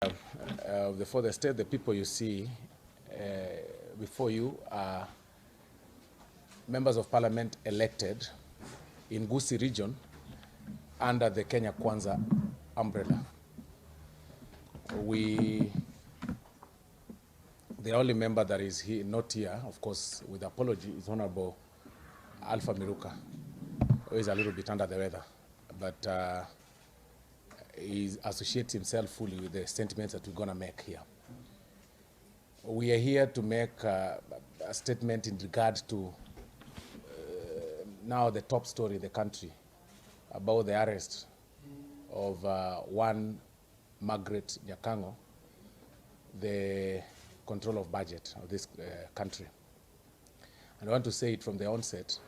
The further state, the people you see before you are members of parliament elected in Gusii region under the Kenya Kwanza umbrella. The only member that is here, not here, of course, with apology, is Honorable Alpha Miruka, who is a little bit under the weather, but he associates himself fully with the sentiments that we're going to make here. We are here to make a statement in regard to now the top story in the country about the arrest of one Margeretnyakang'O'S, the control of budget of this country. And I want to say it from the onset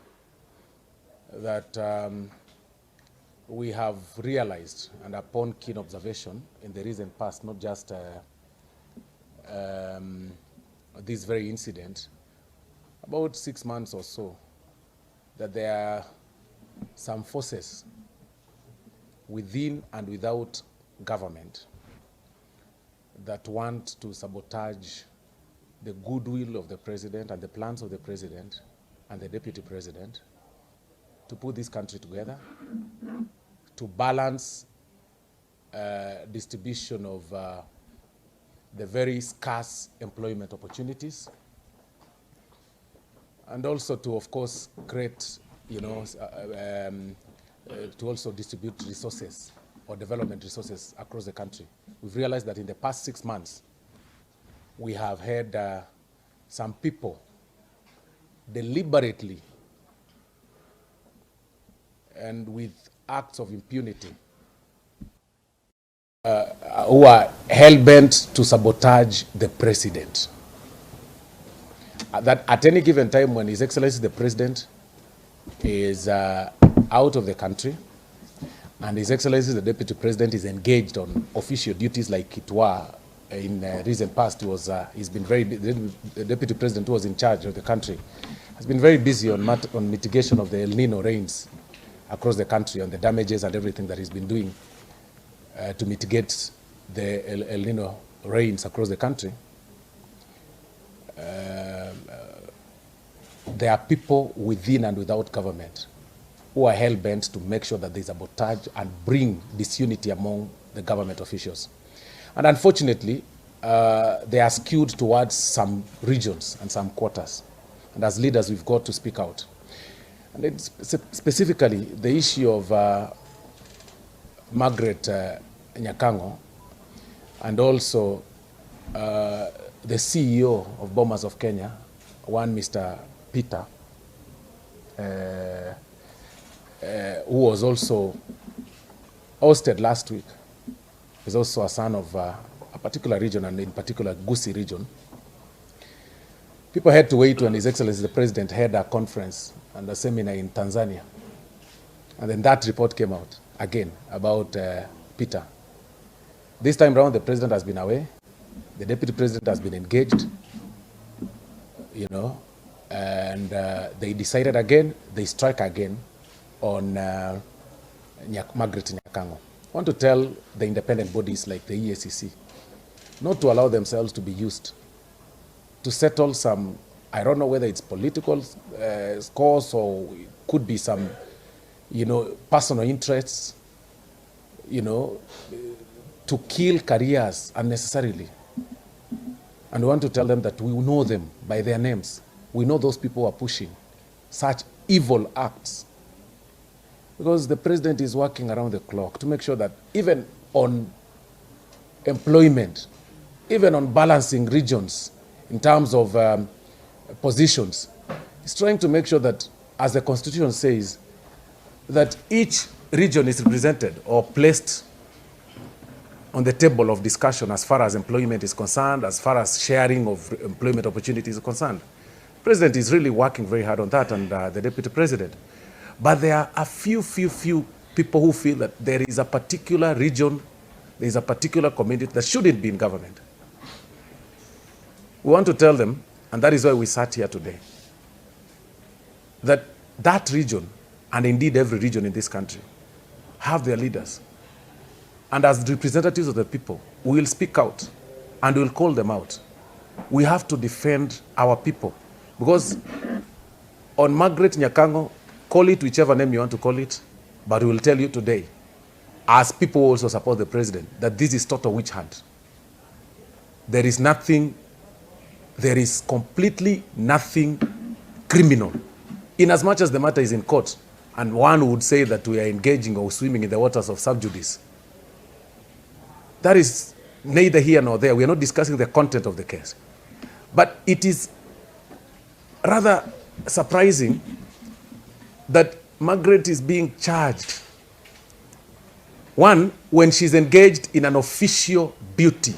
that we have realized, and upon keen observation in the recent past, not just this very incident, about 6 months or so, that there are some forces within and without government that want to sabotage the goodwill of the president and the plans of the president and the deputy president to put this country together, to balance distribution of the very scarce employment opportunities, and also to, of course, create, to also distribute resources or development resources across the country. We've realized that in the past 6 months, we have had some people deliberately and with acts of impunity who are hell-bent to sabotage the president. That at any given time when His Excellency the President is out of the country and His Excellency the Deputy President is engaged on official duties like it were in recent past, he's been very, the Deputy President who was in charge of the country has been very busy on mitigation of the El Nino rains across the country, on the damages and everything that he's been doing to mitigate the El Nino rains across the country. There are people within and without government who are hell-bent to make sure that there's a sabotage and bring disunity among the government officials. And unfortunately, they are skewed towards some regions and some quarters. And as leaders, we've got to speak out. And it's specifically the issue of Margeretnyakang'O'S and also the CEO of Bombers of Kenya, one Mr. Peter, who was also ousted last week, is also a son of a particular region, and in particular Gusii region. People had to wait when His Excellency the President had a conference and a seminar in Tanzania. And then that report came out again about Peter. This time around, the President has been away. The Deputy President has been engaged, and they decided again, they strike again on Margeretnyakang'O'S. I want to tell the independent bodies like the EACC not to allow themselves to be used to settle some, I don't know whether it's political scores or it could be some, personal interests, to kill careers unnecessarily. And we want to tell them that we know them by their names. We know those people who are pushing such evil acts. Because the president is working around the clock to make sure that even on employment, even on balancing regions in terms of positions, he's trying to make sure that, as the Constitution says, that each region is represented or placed on the table of discussion as far as employment is concerned, as far as sharing of employment opportunities is concerned. The president is really working very hard on that, and the deputy president. But there are a few people who feel that there is a particular region, there is a particular community that shouldn't be in government. We want to tell them, and that is why we sat here today, that that region, and indeed every region in this country, have their leaders. And as representatives of the people, we will speak out and we will call them out. We have to defend our people. Because on Margeretnyakang'O, call it whichever name you want to call it, but we will tell you today, as people also support the president, that this is total witch hunt. There is nothing, there is completely nothing criminal. In as much as the matter is in court, and one would say that we are engaging or swimming in the waters of sub judice, that is neither here nor there. We are not discussing the content of the case. But it is rather surprising that Margaret is being charged. One, when she's engaged in an official duty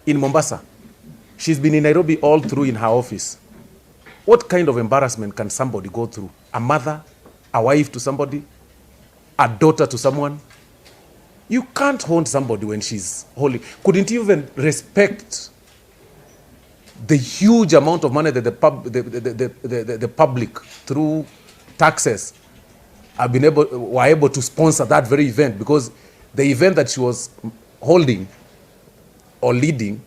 in Mombasa. She's been in Nairobi all through in her office. What kind of embarrassment can somebody go through? A mother, a wife to somebody, a daughter to someone? You can't hold somebody when she's holding. Couldn't you even respect the huge amount of money that the public, through taxes, were able to sponsor that very event? Because the event that she was holding or leading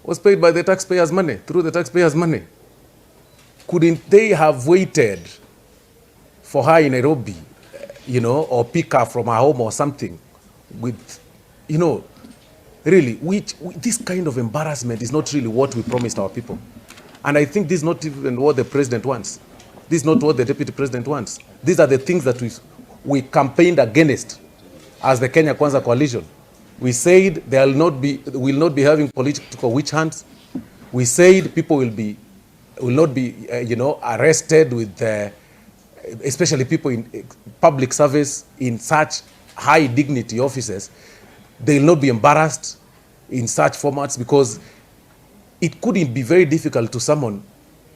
was paid by the taxpayers' money, through the taxpayers' money. Couldn't they have waited for her in Nairobi, or pick her from her home or something with, really, this kind of embarrassment is not really what we promised our people. And I think this is not even what the president wants. This is not what the deputy president wants. These are the things that we campaigned against as the Kenya Kwanza coalition. We said there will not be having political witch hunts. We said people will not be arrested with, especially people in public service in such high dignity offices. They will not be embarrassed in such formats, because it couldn't be very difficult to summon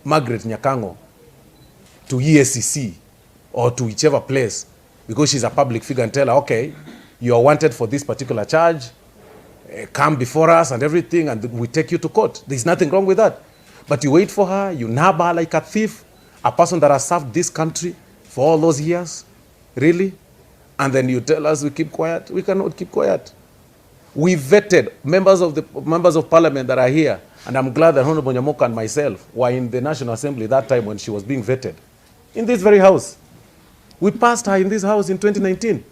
Margeretnyakang'O to EACC or to whichever place, because she's a public figure, and tell her, okay, you are wanted for this particular charge, come before us and everything, and we take you to court. There's nothing wrong with that. But you wait for her, you nab her like a thief, a person that has served this country for all those years, really? And then you tell us we keep quiet? We cannot keep quiet. We vetted members of parliament that are here, and I'm glad that Honorable Nyamoka and myself were in the National Assembly that time when she was being vetted. In this very house. We passed her in this house in 2019.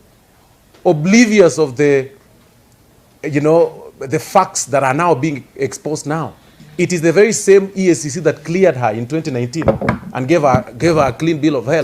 Oblivious of the facts that are now being exposed now. It is the very same EACC that cleared her in 2019 and gave her a clean bill of health.